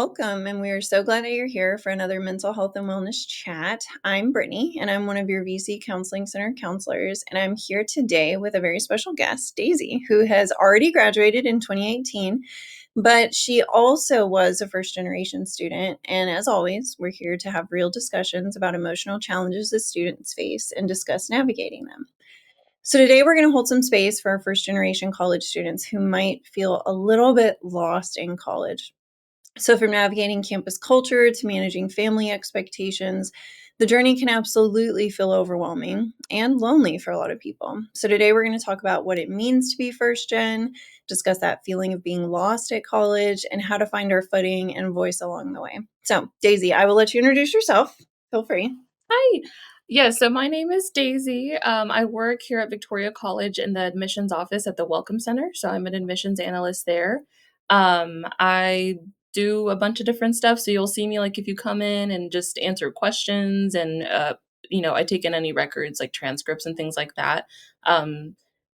welcome. And we are so glad that you're here for another mental health and wellness chat. I'm Brittany, and I'm one of your VC Counseling Center counselors. And I'm here today with a very special guest, Daisy, who has already graduated in 2018, but she also was a first generation student. And as always, we're here to have real discussions about emotional challenges that students face and discuss navigating them. So today we're going to hold some space for our first generation college students who might feel a little bit lost in college. So from navigating campus culture to managing family expectations, the journey can absolutely feel overwhelming and lonely for a lot of people. So today we're going to talk about what it means to be first gen, discuss that feeling of being lost at college, and how to find our footing and voice along the way. So Daisy, I will let you introduce yourself. Feel free. Hi. Yeah, so my name is Daisy. I work here at Victoria College in the admissions office at the Welcome Center. So I'm an admissions analyst there. I do a bunch of different stuff. So you'll see me like if you come in and just answer questions and, I take in any records like transcripts and things like that.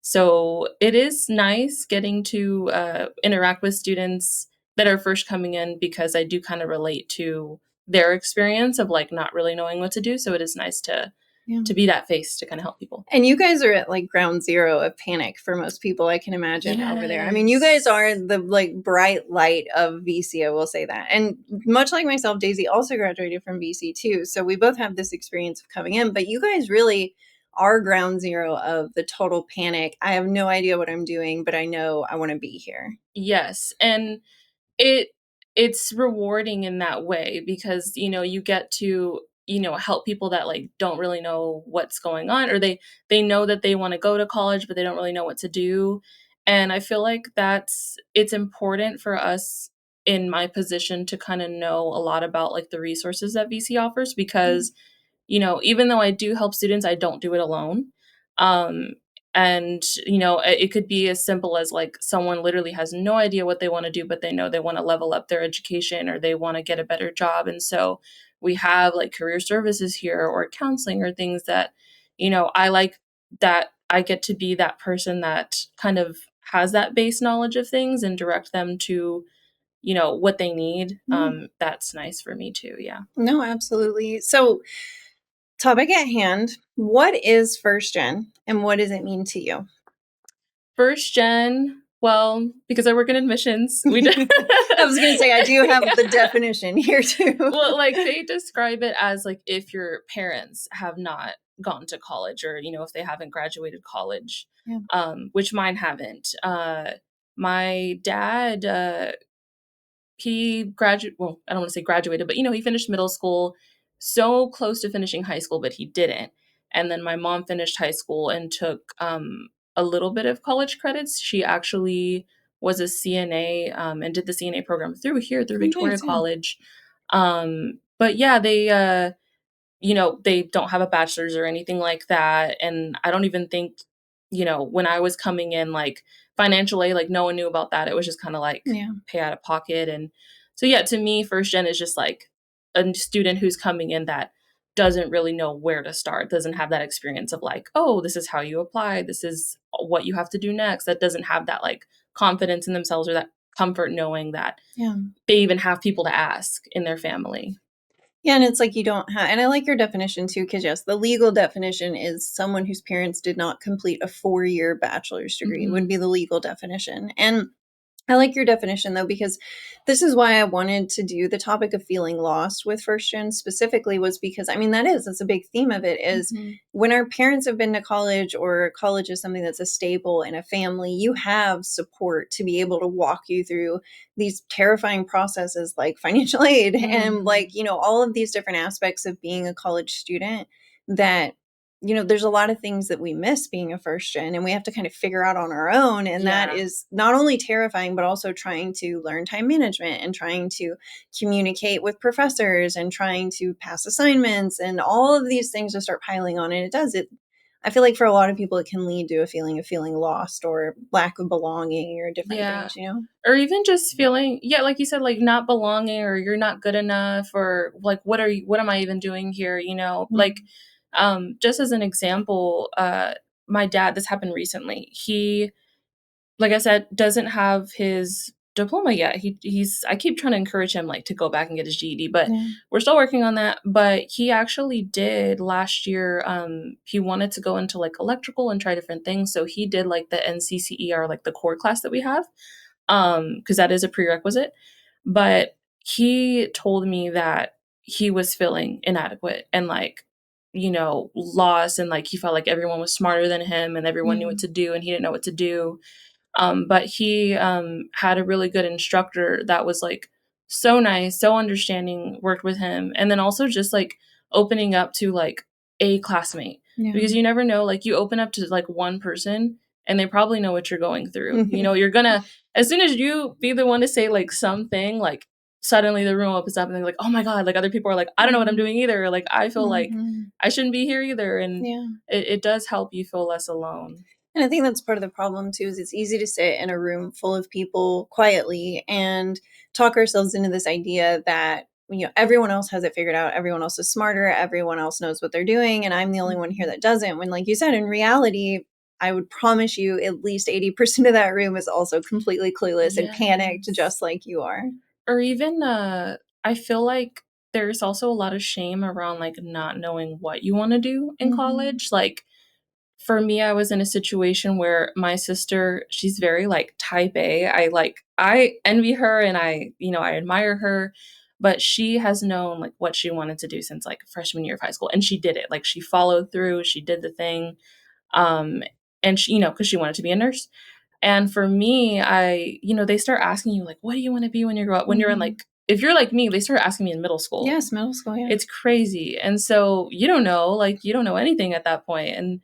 So it is nice getting to interact with students that are first coming in because I do kind of relate to their experience of like not really knowing what to do. So it is nice to be that face to kind of help people. And you guys are at like ground zero of panic for most people, I can imagine over there. I mean, you guys are the like bright light of VC, I will say that. And much like myself, Daisy also graduated from VC too. So we both have this experience of coming in, but you guys really are ground zero of the total panic. I have no idea what I'm doing, but I know I want to be here. Yes. And it's rewarding in that way because, you get to, help people that like don't really know what's going on, or they know that they want to go to college, but they don't really know what to do. And I feel like it's important for us in my position to kind of know a lot about like the resources that VC offers because, even though I do help students, I don't do it alone. Um, and, it could be as simple as like someone literally has no idea what they want to do, but they know they want to level up their education or they want to get a better job. And so we have like career services here or counseling or things that, I like that I get to be that person that kind of has that base knowledge of things and direct them to, what they need. That's nice for me too. Yeah. No, absolutely. So topic at hand, what is first gen and what does it mean to you? First gen, well, because I work in admissions, we I was going to say, I do have the definition here too. Well, like they describe it as like if your parents have not gone to college or, if they haven't graduated college, which mine haven't. My dad, he graduated, well, I don't want to say graduated, but, he finished middle school so close to finishing high school, but he didn't. And then my mom finished high school and took a little bit of college credits. She actually was a CNA and did the CNA program through Victoria College. But yeah, they don't have a bachelor's or anything like that. And I don't even think, when I was coming in, like financial aid, like no one knew about that. It was just kind of like pay out of pocket. And so, yeah, to me, first gen is just like a student who's coming in that doesn't really know where to start, doesn't have that experience of like, oh, this is how you apply. This is what you have to do next. That doesn't have that like confidence in themselves or that comfort knowing that they even have people to ask in their family. Yeah, and it's like you don't have, and I like your definition too, because yes, the legal definition is someone whose parents did not complete a 4-year bachelor's degree would be the legal definition. And I like your definition though, because this is why I wanted to do the topic of feeling lost with first gen specifically was because, I mean, that's a big theme of it is when our parents have been to college or college is something that's a staple in a family, you have support to be able to walk you through these terrifying processes like financial aid and like, all of these different aspects of being a college student that there's a lot of things that we miss being a first gen and we have to kind of figure out on our own. And that is not only terrifying, but also trying to learn time management and trying to communicate with professors and trying to pass assignments and all of these things just start piling on. And I feel like for a lot of people, it can lead to a feeling of feeling lost or lack of belonging or different things, Or even just feeling, like you said, like not belonging or you're not good enough or like, what am I even doing here? Like, just as an example, my dad, this happened recently. He, like I said, doesn't have his diploma yet. He's I keep trying to encourage him like to go back and get his GED, but Yeah. we're still working on that. But he actually did last year. He wanted to go into like electrical and try different things, so he did like the NCCER, like the core class that we have, because that is a prerequisite. But he told me that he was feeling inadequate and like, lost, and like he felt like everyone was smarter than him and everyone knew what Yeah. to do and he didn't know what to do. But he had a really good instructor that was like so nice, so understanding, worked with him, and then also just like opening up to like a classmate, Yeah. because you never know. Like you open up to like one person, and they probably know what you're going through. You're gonna, as soon as you be the one to say like something, like suddenly the room opens up and they're like, oh my god, like other people are like, I don't know what I'm Yeah. doing either. Like I feel like Mhm. I shouldn't be here either, and Yeah. it does help you feel less alone. And I think that's part of the problem too, is it's easy to sit in a room full of people quietly and talk ourselves into this idea that, everyone else has it figured out, everyone else is smarter, everyone else knows what they're doing, and I'm the only one here Mhm. that doesn't. When, like you said, in reality, I would promise you at least 80% of that room is also completely clueless and panicked Yes. just like you are. Or even, I feel like there's also a lot of shame around, like, not knowing what you wanna do in Mhm. college. Like, for me, I was in a situation where my sister, she's very, like, type A. I envy her and I admire her, but she has known, like, what she wanted to do since, like, freshman year of high school, and she did it. Like, she followed through, she did the thing, um, and because she wanted to be a nurse. And for me, they start asking you like, "What do you wanna be when you grow up?" When you're in Mhm. like, if you're like me, they start asking me in middle school. Yes, middle school, yeah. It's crazy. And so you don't know, like, you don't know anything at that point. And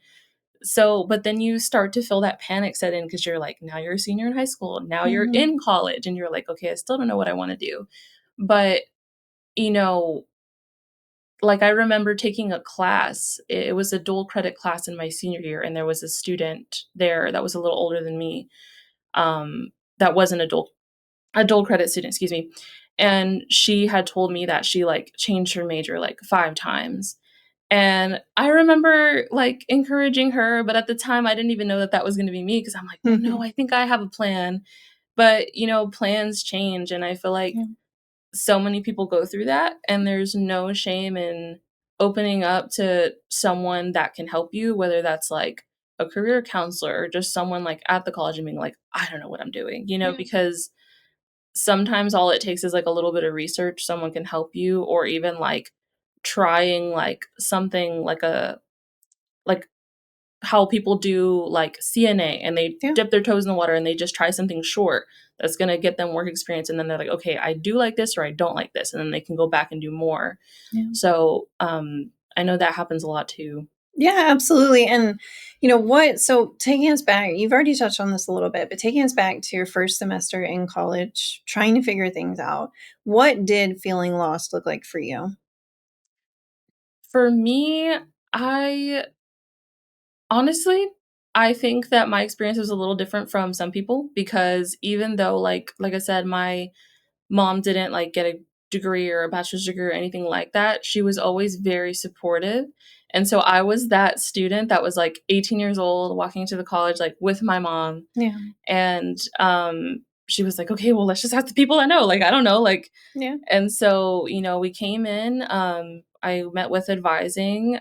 so, but then you start to feel that panic set in because you're like, now you're a senior in high school, now you're Mhm. in college, and you're like, okay, I still don't know what I want to do. But, you know, like I remember taking a class. It was a dual credit class in my senior year, and there was a student there that was a little older than me. That was an adult credit student, excuse me. And she had told me that she like changed her major like 5 times. And I remember like encouraging her, but at the time I didn't even know that that was going to be me, because I'm like, well, no, I think I have a plan. But, plans change. And I feel like Yeah. so many people go through that, and there's no shame in opening up to someone that can help you, whether that's like a career counselor or just someone like at the college and being like, I don't know what I'm doing, Yeah. because sometimes all it takes is like a little bit of research, someone can help you, or even like trying like something like how people do like CNA, and they Yeah. dip their toes in the water and they just try something short that's going to get them work experience, and then they're like, okay, I do like this or I don't like this, and then they can go back and do more. Yeah. So I know that happens a lot too. Yeah, absolutely. And what? So taking us back, you've already touched on this a little bit, but taking us back to your first semester in college, trying to figure things out, what did feeling lost look like for you? For me, I honestly, I think that my experience was a little different from some people, because even though like I said, my mom didn't like get a degree or a bachelor's degree or anything like that, she was always very supportive. And so I was that student that was like 18 years old walking into the college like with my mom, Yeah. and she was like, "Okay, well, let's just ask the people that know." Like, I don't know, like, Yeah. and so, we came in, I met with advising,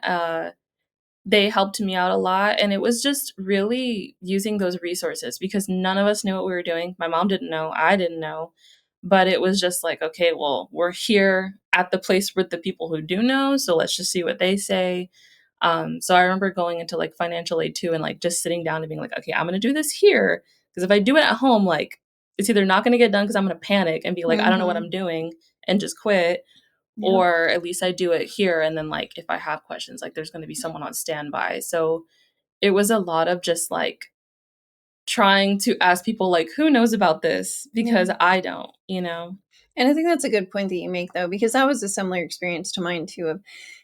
they helped me out a lot, and it was just really using those resources, because none of us knew what we were doing. My mom didn't know, I didn't know, but it was just like, okay, well, we're here at the place with the people who do know, so let's just see what they say. So I remember going into like financial aid too, and like just sitting down and being like, okay, I'm gonna do this here, because if I do it at home, like it's either not gonna get done because I'm gonna panic and be like, I don't know what Mhm. I'm doing, and just quit, Yep. or at least I do it here, and then like if I have questions, like there's going to be someone on standby. So it was a lot of just like trying to ask people like, who knows about this, Yeah. because I don't. And I think that's a good point that you make, though, because that was a similar experience to mine too. Of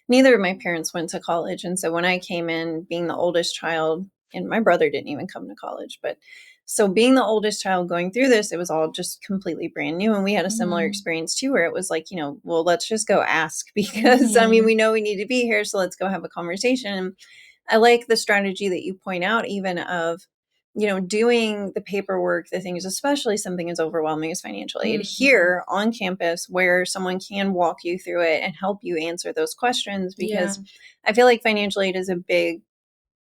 neither of my parents went to college, and so when I came in, being the oldest child, and my brother didn't even come to college, but so being the oldest child going through this, it was all just completely brand new, and we had a similar Mhm. experience too, where it was like, well, let's just go ask because I mean, Mhm. we know we need to be here, so let's go have a conversation. And I like the strategy that you point out, even of doing the paperwork, the things, especially something as overwhelming as financial aid Mhm. here on campus where someone can walk you through it and help you answer those questions, Yeah. because I feel like financial aid is a big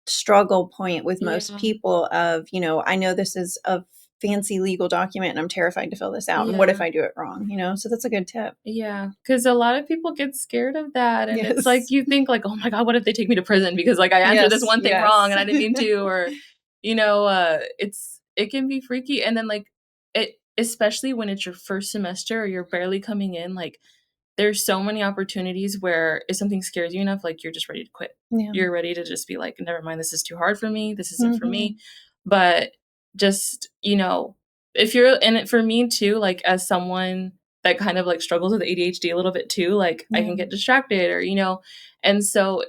struggle point with most Yeah. people of, I know this is a fancy legal document and I'm terrified to fill this out. And what if Yeah. I do it wrong? So that's a good tip. Yeah, because a lot of people get scared of that, and it's like Yes. you think like, "Oh my god, what if they take me to prison because, like, I answered this Yes. one thing wrong Yes. and I didn't mean to," or, it can be freaky, and then, like, it especially when it's your first semester or you're barely coming in, like, there's so many opportunities where if something scares you enough, like, you're just ready to quit. Yeah. You're ready to just be like, "Never mind, this is too hard for me, this isn't for Hmm. me." But just, if you're in it for me too, like, as someone that kind of, like, struggles with ADHD a little bit too, like, I Yeah. can get distracted or, and so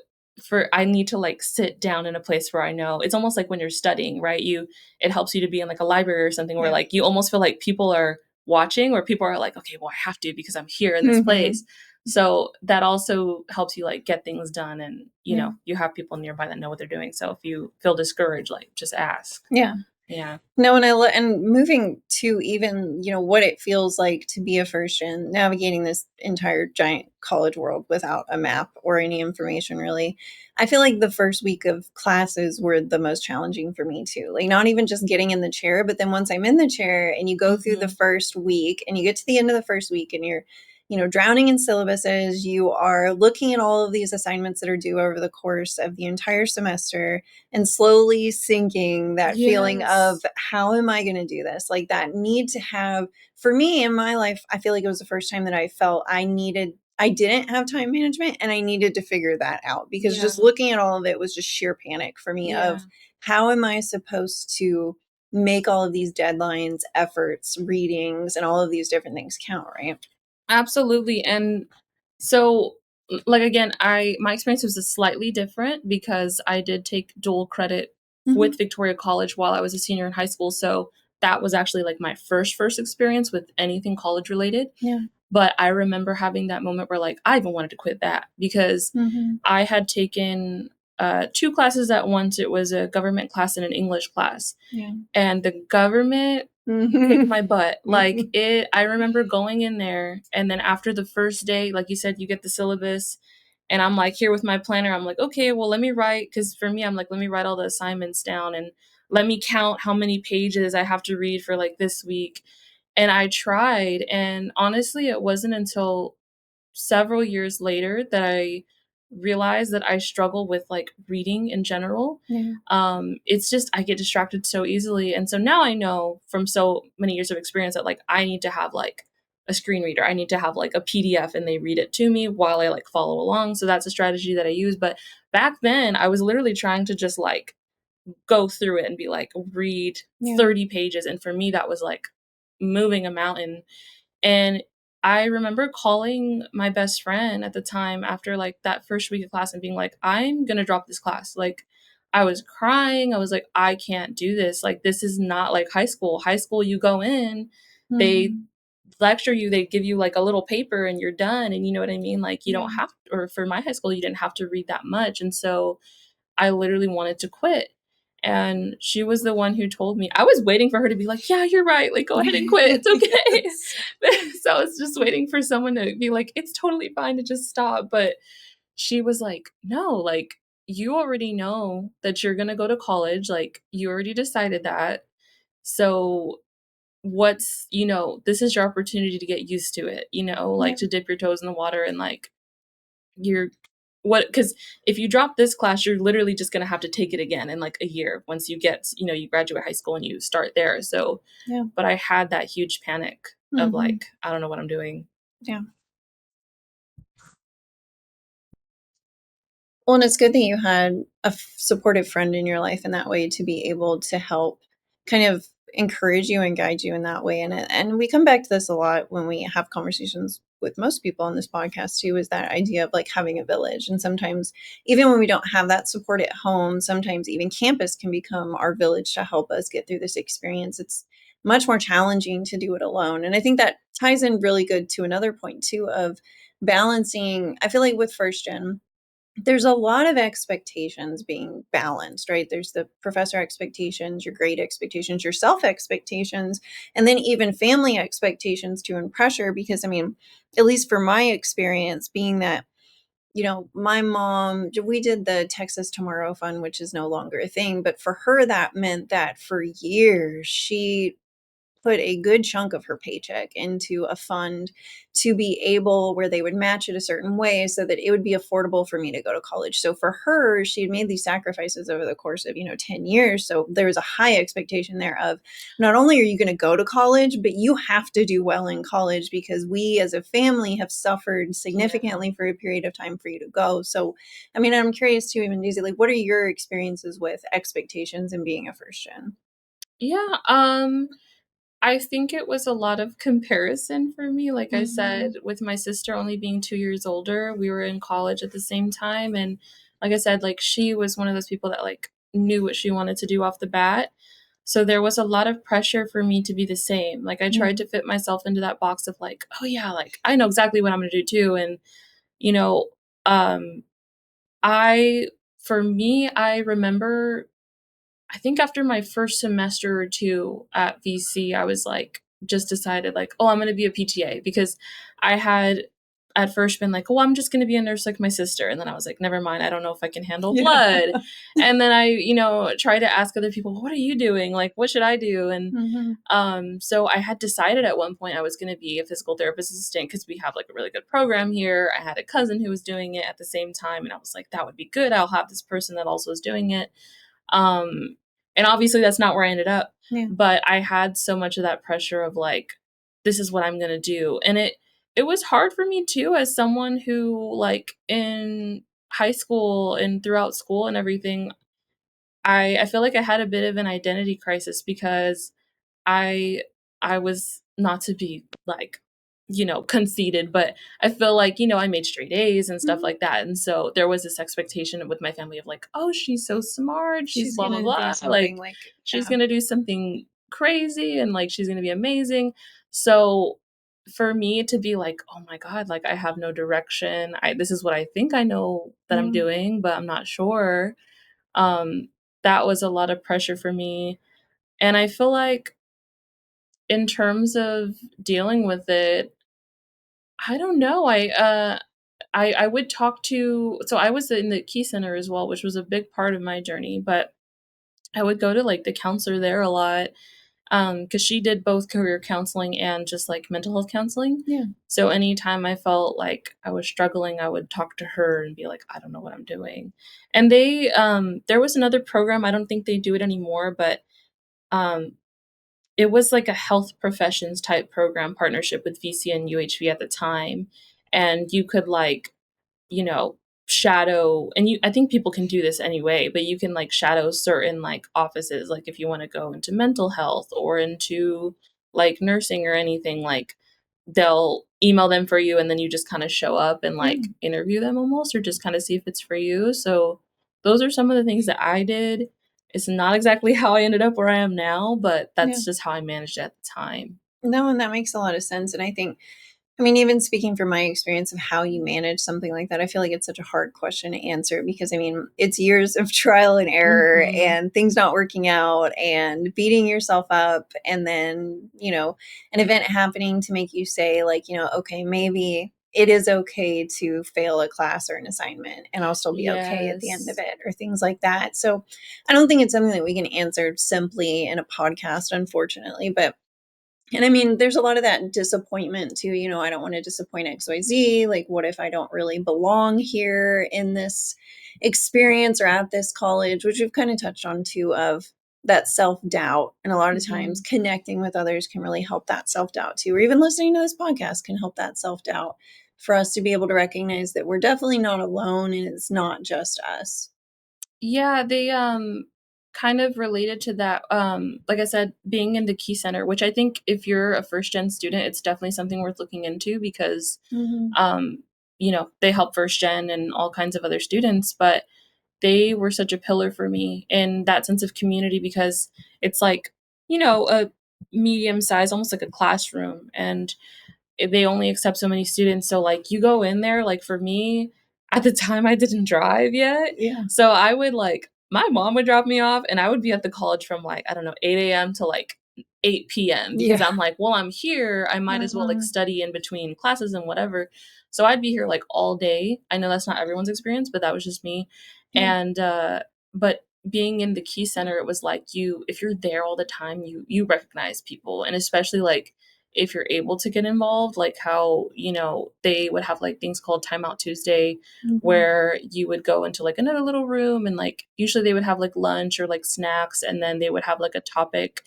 I need to, like, sit down in a place where I know it's almost like when you're studying, right? It helps you to be in, like, a library or something where, Yeah. like, you almost feel like people are watching or people are like, "Okay, well, I have to because I'm here in this Hmm. place." So that also helps you, like, get things done and, Yeah. you have people nearby that know what they're doing. So if you feel discouraged, like, just ask. Yeah. Yeah. No, and moving to even, what it feels like to be a first gen, navigating this entire giant college world without a map or any information really. I feel like the first week of classes were the most challenging for me too. Like not even just getting in the chair, but then once I'm in the chair and you go through the Mhm. first week and you get to the end of the first week and you're drowning in syllabuses, you are looking at all of these assignments that are due over the course of the entire semester and slowly sinking that feeling of Yes. how am I going to do this? Like that need to have, for me in my life, I feel like it was the first time that I felt I didn't have time management and I needed to figure that out because Yeah. just looking at all of it was just sheer panic for me Yeah. of how am I supposed to make all of these deadlines, efforts, readings, and all of these different things count, right? Absolutely, and so, like, again, I my experience was a slightly different because I did take dual credit Hmm. with Victoria College while I was a senior in high school, so that was actually, like, my first experience with anything college related, Yeah. but I remember having that moment where, like, I even wanted to quit that because Hmm. I had taken, 2 classes at once. It was a government class and an English class, Yeah. and the government kicked Hmm. my butt. Like, I remember going in there, and then after the first day, like you said, you get the syllabus, and I'm, like, here with my planner, I'm like, "Okay, well, let me write," because for me, I'm like, "Let me write all the assignments down, and let me count how many pages I have to read for, like, this week," and I tried, and honestly, it wasn't until several years later that I realized that I struggle with, like, reading in general. Yeah. It's just I get distracted so easily, and so now I know from so many years of experience that, like, I need to have, like, a screen reader. I need to have, like, a PDF and they read it to me while I, like, follow along, so that's a strategy that I use, but back then, I was literally trying to just, like, go through it and be like, read Yeah. 30 pages, and for me, that was, like, moving a mountain, and I remember calling my best friend at the time after, like, that first week of class and being like, "I'm gonna drop this class." Like, I was crying, I was like, "I can't do this, like, this is not like high school." High school, you go in, they Hmm. lecture you, they give you, like, a little paper and you're done, and you know what I mean? Like, you Yeah. don't have or for my high school, you didn't have to read that much, and so I literally wanted to quit. And she was the one who told me. I was waiting for her to be like, "Yeah, you're right. Like, go ahead and quit. It's Yes. okay." So I was just waiting for someone to be like, "It's totally fine to just stop." But she was like, "No, like, you already know that you're gonna go to college. Like, you already decided that. So this is your opportunity to get used to it, like Yeah. to dip your toes in the water and like you're what because if you drop this class, you're literally just gonna have to take it again in, like, a year once you graduate high school and you start there, so Yeah. but I had that huge panic of, Hmm. like, I don't know what I'm doing. Yeah. Well, and it's good that you had a supportive friend in your life in that way to be able to help kind of encourage you and guide you in that way. And we come back to this a lot when we have conversations with most people on this podcast too, is that idea of like having a village. And sometimes even when we don't have that support at home, sometimes even campus can become our village to help us get through this experience. It's much more challenging to do it alone. And I think that ties in really good to another point too of balancing. I feel like with first gen, there's a lot of expectations being balanced, right? There's the professor expectations, your grade expectations, your self expectations, and then even family expectations too, and pressure. Because, I mean, at least for my experience, being that, my mom, we did the Texas Tomorrow Fund, which is no longer a thing, but for her, that meant that for years, she put a good chunk of her paycheck into a fund to be able where they would match it a certain way so that it would be affordable for me to go to college. So for her, she had made these sacrifices over the course of, 10 years. So there was a high expectation there of not only are you going to go to college, but you have to do well in college because we as a family have suffered Yeah. significantly for a period of time for you to go. So, I mean, I'm curious too, even Daisy, like, what are your experiences with expectations and being a first gen? Yeah, I think it was a lot of comparison for me. Like I said, Mm-hmm. with my sister only being 2 years older, we were in college at the same time, and like I said, like, she was one of those people that, like, knew what she wanted to do off the bat. So there was a lot of pressure for me to be the same. Like, I tried Yeah. to fit myself into that box of, like, "Oh, yeah, like, I know exactly what I'm gonna do too," and, you know, um, I for me, I remember I think after my first semester or 2 at VC, I was, like, just decided, like, "Oh, I'm gonna be a PTA," because I had at first been like, "Oh, I'm just gonna be a nurse like my sister," and then I was like, "Never mind, I don't know if I can handle Yeah. blood," and then I, tried to ask other people, "What are you doing? Like, what should I do?" And, Mhm. so I had decided at one point I was gonna be a physical therapist assistant because we have, like, a really good program here. I had a cousin who was doing it at the same time, and I was like, "That would be good. I'll have this person that also is doing it." Um, and obviously that's not where I ended up, Yeah. but I had so much of that pressure of like, this is what I'm gonna do. And it was hard for me too as someone who like in high school and throughout school and everything, I feel like I had a bit of an identity crisis because I I was not to be like, conceited, but I feel like, I made straight A's and stuff Mhm. like that. And so there was this expectation with my family of like, oh, she's so smart, she's She's blah blah gonna do blah. something Like like she's yeah. gonna do something crazy and like she's gonna be amazing. So for me to be like, oh my God, like I have no direction. This is what I think I know that I'm Mm, doing, but I'm not sure. Um, that was a lot of pressure for me. And I feel like in terms of dealing with it, I don't know. I would talk to so I was in the Key Center as well, which was a big part of my journey, but I would go to, like, the counselor there a lot, because she did both career counseling and just, like, mental health counseling. yeah. So anytime I felt like I was struggling, I would talk to her and be like, "I don't know what I'm doing." And there was another program, I don't think they do it anymore, but, um, it was like a health professions type program partnership with VC and UHV at the time, and you could, like, you know, shadow and I think people can do this anyway, but you can, like, shadow certain, like, offices, like, if you wanna go into mental health or into, like, nursing or anything, like, they'll email them for you, and then you just kinda show up and, Yeah. like, interview them almost or just kinda see if it's for you, so those are some of the things that I did. It's not exactly how I ended up where I am now, but Yeah. that's just how I managed it at the time. No, and that makes a lot of sense, and I mean, even speaking from my experience of how you manage something like that, I feel like it's such a hard question to answer because, I mean, it's years of trial and error Mhm. and things not working out and beating yourself up, and then, an event happening to make you say, like, okay, maybe it is okay to fail a class or an assignment and I'll still be okay at the end of Yes. it, or things like that. So I don't think it's something that we can answer simply in a podcast, unfortunately. But and I mean, there's a lot of that disappointment too. I don't want to disappoint XYZ. Like, what if I don't really belong here in this experience or at this college, which we've kind of touched on too, of that self doubt. And a lot of times Mhm. connecting with others can really help that self doubt too, or even listening to this podcast can help that self doubt for us to be able to recognize that we're definitely not alone and it's not just us. Yeah, they, kind of related to that, like I said, being in the Key Center, which I think if you're a first gen student, it's definitely something worth looking into because, Hmm. um, they help first gen and all kinds of other students, but they were such a pillar for me in that sense of community because it's like, a medium size, almost like a classroom, and they only accept so many students. So like you go in there, like for me, at the time I didn't drive yet. Yeah. So I would like my mom would drop me off and I would be at the college from like, I don't know, 8 a.m. to like 8 p.m. because Yeah. I'm like, well, I'm here. I might as well like Mhm. study in between classes and whatever. So I'd be here like all day. I know that's not everyone's experience, but that was just me. Yeah. And but being in the Key Center, it was like you if you're there all the time, you recognize people, and especially like if you're able to get involved, like how, they would have like things called Timeout Tuesday Mhm. where you would go into like another little room and like usually they would have like lunch or like snacks and then they would have like a topic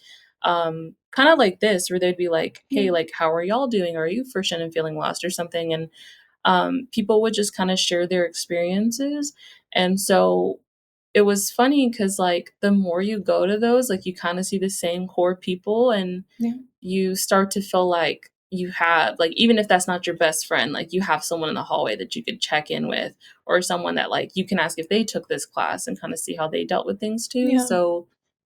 kind of like this where they'd be like, Yeah. hey, like how are y'all doing? Are you fresh and feeling lost or something? And people would just kind of share their experiences. And so it was funny because like the more you go to those, like you kind of see the same core people and Yeah. you start to feel like you have like even if that's not your best friend, like you have someone in the hallway that you could check in with or someone that like you can ask if they took this class and kind of see how they dealt with things too. Yeah. So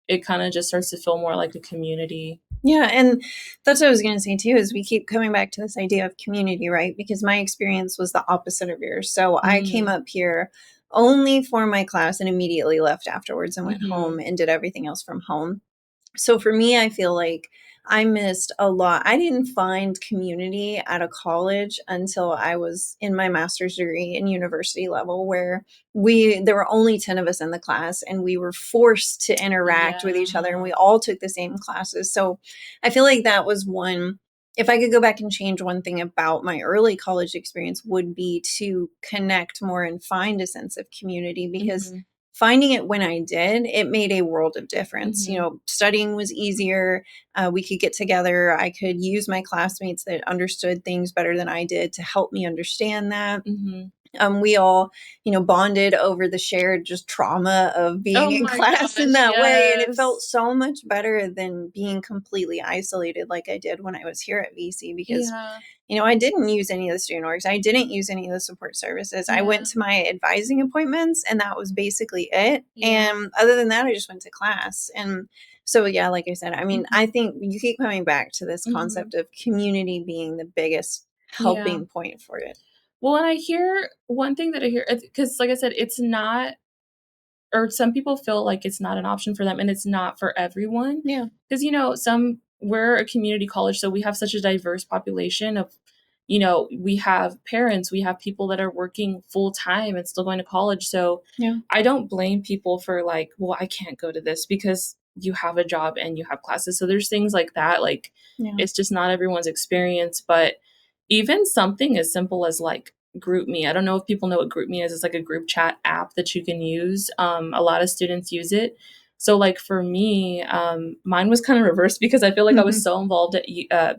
it kind of just starts to feel more like a community. Yeah, and that's what I was gonna say too, is we keep coming back to this idea of community, right? Because my experience was the opposite of yours. So I came Mm, up here only for my class and immediately left afterwards and went home mhm, and did everything else from home. So for me, I feel like I missed a lot. I didn't find community at a college until I was in my master's degree in university level, where there were only 10 of us in the class and we were forced to interact with each other and yeah. we all took the same classes. So I feel like that was one. If I could go back and change one thing about my early college experience would be to connect more and find a sense of community, because Mhm, finding it when I did, it made a world of difference. mhm, Studying was easier. We could get together. I could use my classmates that understood things better than I did to help me understand that. mhm. We all, bonded over the shared just trauma of being Oh in my class in gosh, that way. And it felt yes. so much better than being completely isolated like I did when I was here at VC, because Yeah, I didn't use any of the student orgs. I didn't use any of the support services. I went yeah, to my advising appointments and that was basically it. yeah, And other than that, I just went to class. And so, yeah, like I said, I mean, I mhm, think you keep coming back to this mhm, concept of community being the biggest yeah. helping point for it. Well, and I hear one thing that I hear because like I said, it's not or some people feel like it's not an option for them, and it's not for everyone. Yeah. Because we're a community college, so we have such a diverse population of we have parents, we have people that are working full time and still going to college, so Yeah. I don't blame people for like, "Well, I can't go to this," because you have a job and you have classes, so there's things like that, like, Yeah. it's just not everyone's experience, but even something as simple as, like, GroupMe. I don't know if people know what GroupMe is. It's like a group chat app that you can use. A lot of students use it. So, like for me, mine was kind of reversed because I feel like I was so involved at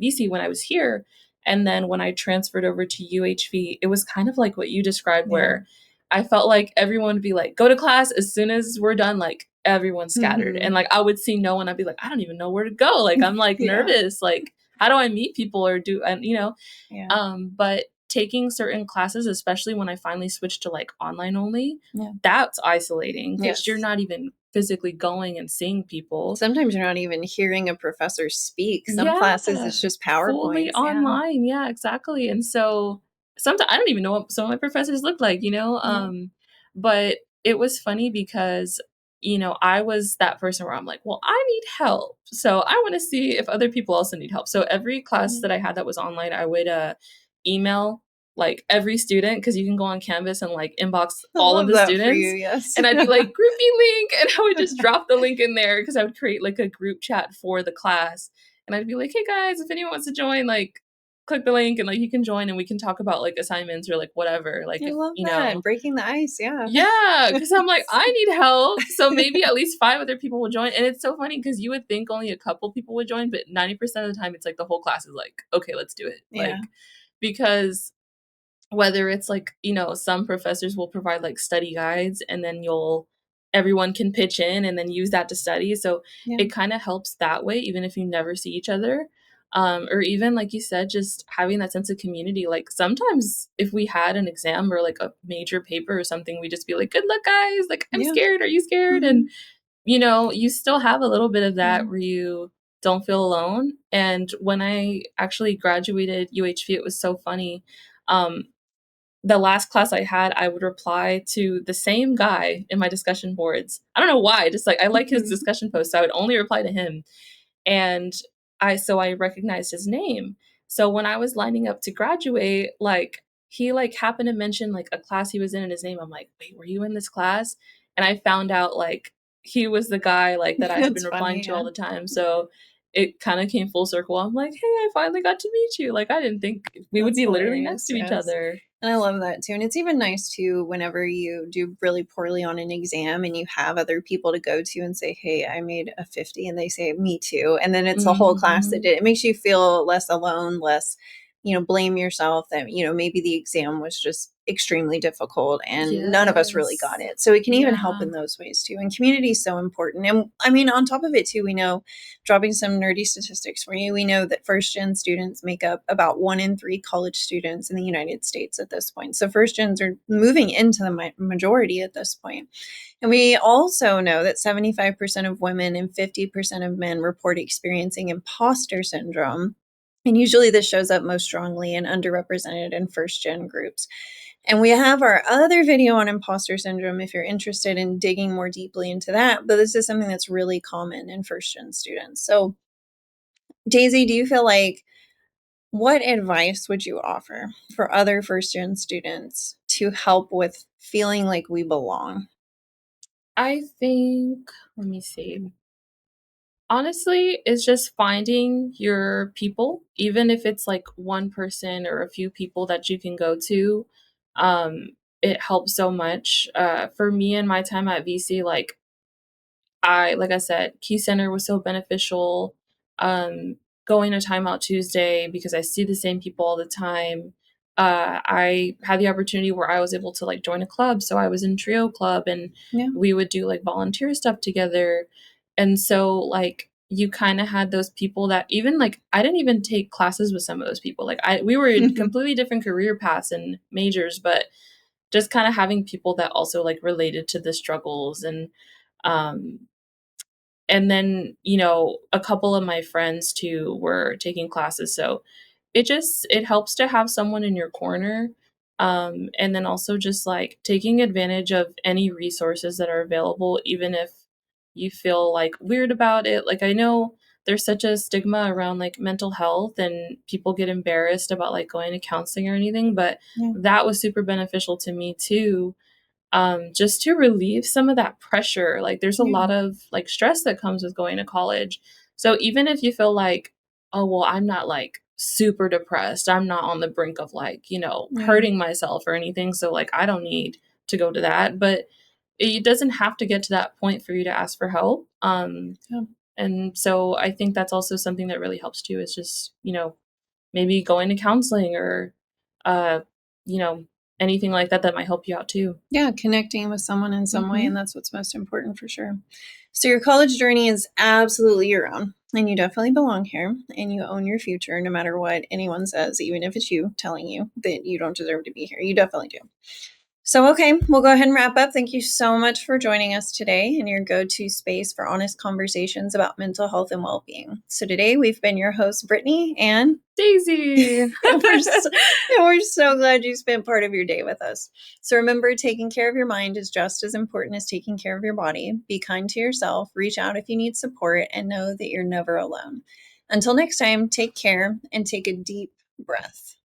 BC when I was here, and then when I transferred over to UHV, it was kind of like what you described, Yeah. where I felt like everyone would be like, "Go to class as soon as we're done." Like everyone's scattered, and Hmm. like I would see no one. I'd be like, "I don't even know where to go." Like I'm like Yeah. nervous. Like how do I meet people or do and Yeah. but taking certain classes, especially when I finally switched to like online only, Yeah. that's isolating because you're Yes. not even physically going and seeing people. Sometimes you're not even hearing a professor speak. Some classes, Yeah, it's just fully PowerPoints. Yeah. online. Yeah, exactly. And so sometimes I don't even know what some of my professors look like, Yeah. but it was funny because I was that person where I'm like, well, I need help. So I want to see if other people also need help. So every class Yeah. that I had that was online, I would email like every student because you can go on Canvas and like inbox I all of love the that for you. students. Yes. And I'd be like, groupie link. And I would just drop the link in there because I would create like a group chat for the class. And I'd be like, hey guys, if anyone wants to join, like click the link and like you can join and we can talk about like assignments or like whatever. Like I if love that. Breaking the ice. Yeah. yeah, because I'm like, I need help. So maybe at least five other people will join. And it's so funny because you would think only a couple people would join, but 90% of the time it's like the whole class is like, okay, let's do it. Yeah. Like, because whether it's like, some professors will provide like study guides and then everyone can pitch in and then use that to study. So Yeah. it kind of helps that way, even if you never see each other. Or even like you said, just having that sense of community. Like sometimes if we had an exam or like a major paper or something, we just be like, good luck, guys. Like, I'm Yeah. scared. Are you scared? Hmm. And, you still have a little bit of Yeah. that where you don't feel alone. And when I actually graduated UHV, it was so funny. Um, the last class I had, I would reply to the same guy in my discussion boards. I don't know why, just like I like his discussion posts, so I would only reply to him. And I recognized his name. So when I was lining up to graduate, like he like happened to mention like a class he was in and his name. I'm like, wait, were you in this class? And I found out like he was the guy like that I had been That's replying funny, to yeah. all the time. So it kind of came full circle. I'm like, hey, I finally got to meet you. Like I didn't think we would That's be literally next hilarious, to each yes. other. And I love that too. And it's even nice too whenever you do really poorly on an exam and you have other people to go to and say, "Hey, I made a 50," and they say, "Me too." And then it's the whole class that Mhm. did it. It makes you feel less alone, less, blame yourself that, maybe the exam was just extremely difficult and none of us really got Yes. it. So it can even help Yeah. in those ways too. And community is so important. And I mean, on top of it too, we know, dropping some nerdy statistics for you, we know that first gen students make up about 1 in 3 college students in the United States at this point. So first gens are moving into the majority at this point. And we also know that 75% of women and 50% of men report experiencing imposter syndrome. And usually this shows up most strongly in underrepresented and first gen groups. And we have our other video on imposter syndrome if you're interested in digging more deeply into that. But this is something that's really common in first gen students. So, Daisy, do you feel like what advice would you offer for other first gen students to help with feeling like we belong? I think, let me see. Honestly, it's just finding your people, even if it's like one person or a few people that you can go to. Um, it helps so much. For me and my time at VC, like I said, Key Center was so beneficial. Going to Timeout Tuesday because I see the same people all the time. I had the opportunity where I was able to like join a club, so I was in Trio Club, and Yeah. we would do like volunteer stuff together. And so like you kind of had those people that even like I didn't even take classes with some of those people. Like I we were in completely different career paths and majors, but just kind of having people that also like related to the struggles um and then a couple of my friends too were taking classes, so it helps to have someone in your corner. And then also just like taking advantage of any resources that are available, even if you feel like weird about it. Like I know there's such a stigma around like mental health and people get embarrassed about like going to counseling or anything, but Yeah. that was super beneficial to me too, just to relieve some of that pressure. Like there's a Yeah. lot of like stress that comes with going to college. So even if you feel like, oh, well, I'm not like super depressed, I'm not on the brink of like, Yeah. hurting myself or anything. So like I don't need to go to that. But it doesn't have to get to that point for you to ask for help. Yeah. And so I think that's also something that really helps too is just, maybe going to counseling or, uh, you know, anything like that that might help you out too. Yeah, connecting with someone in some way, and Mhm. that's what's most important for sure. So your college journey is absolutely your own, and you definitely belong here, and you own your future no matter what anyone says, even if it's you telling you that you don't deserve to be here. You definitely do. So, okay, we'll go ahead and wrap up. Thank you so much for joining us today in your go to space for honest conversations about mental health and well being. So, today we've been your hosts, Brittany, and Daisy. we're so glad you spent part of your day with us. So, remember, taking care of your mind is just as important as taking care of your body. Be kind to yourself, reach out if you need support, and know that you're never alone. Until next time, take care and take a deep breath.